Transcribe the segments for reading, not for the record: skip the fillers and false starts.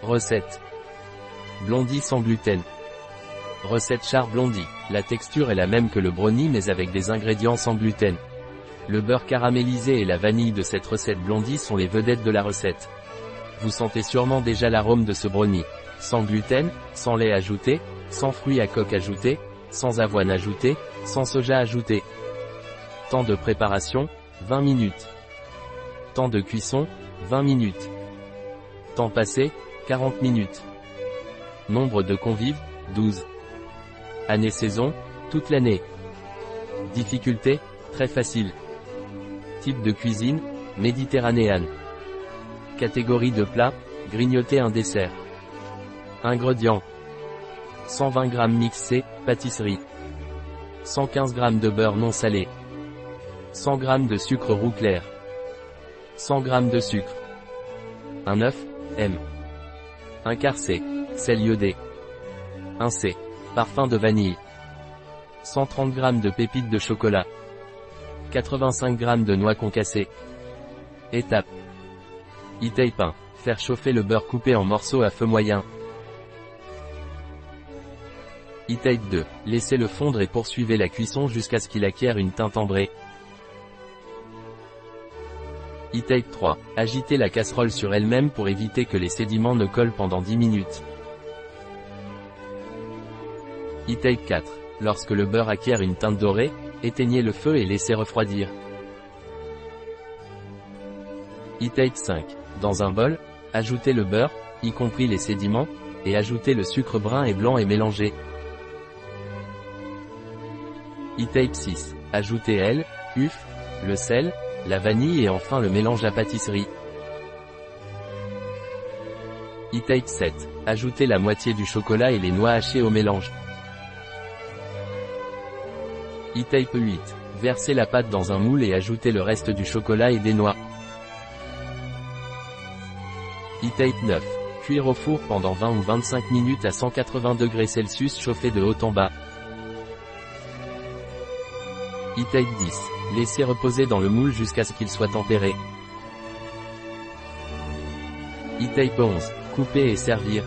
Recette. Blondie sans gluten. Recette Char Blondie. La texture est la même que le brownie mais avec des ingrédients sans gluten. Le beurre caramélisé et la vanille de cette recette blondie sont les vedettes de la recette. Vous sentez sûrement déjà l'arôme de ce brownie. Sans gluten, sans lait ajouté, sans fruits à coque ajoutés, sans avoine ajoutée, sans soja ajouté. Temps de préparation, 20 minutes. Temps de cuisson, 20 minutes. Temps passé, 40 minutes. Nombre de convives, 12. Année-saison, toute l'année. Difficulté, très facile. Type de cuisine, méditerranéenne. Catégorie de plat, grignoter un dessert. Ingrédients. 120 g mixé, pâtisserie. 115 g de beurre non salé. 100 g de sucre roux clair. 100 g de sucre. Un œuf, M. Un quart C, sel iodé. 1 C, parfum de vanille. 130 g de pépites de chocolat. 85 g de noix concassées. Étape. E-tape 1. Faire chauffer le beurre coupé en morceaux à feu moyen. E-tape 2. Laissez-le fondre et poursuivez la cuisson jusqu'à ce qu'il acquiert une teinte ambrée. E-tape 3. Agitez la casserole sur elle-même pour éviter que les sédiments ne collent pendant 10 minutes. E-tape 4. Lorsque le beurre acquiert une teinte dorée, éteignez le feu et laissez refroidir. E-tape 5. Dans un bol, ajoutez le beurre, y compris les sédiments, et ajoutez le sucre brun et blanc et mélangez. E-tape 6. Ajoutez L, UF, le sel, la vanille et enfin le mélange à pâtisserie. E-tape 7. Ajoutez la moitié du chocolat et les noix hachées au mélange. E-tape 8. Versez la pâte dans un moule et ajoutez le reste du chocolat et des noix. E-tape 9. Cuire au four pendant 20 ou 25 minutes à 180 degrés Celsius chauffé de haut en bas. E-tape 10. Laissez reposer dans le moule jusqu'à ce qu'il soit tempéré. E-tape 11. Couper et servir.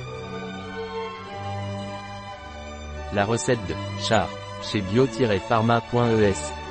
La recette de Char, chez bio-pharma.es.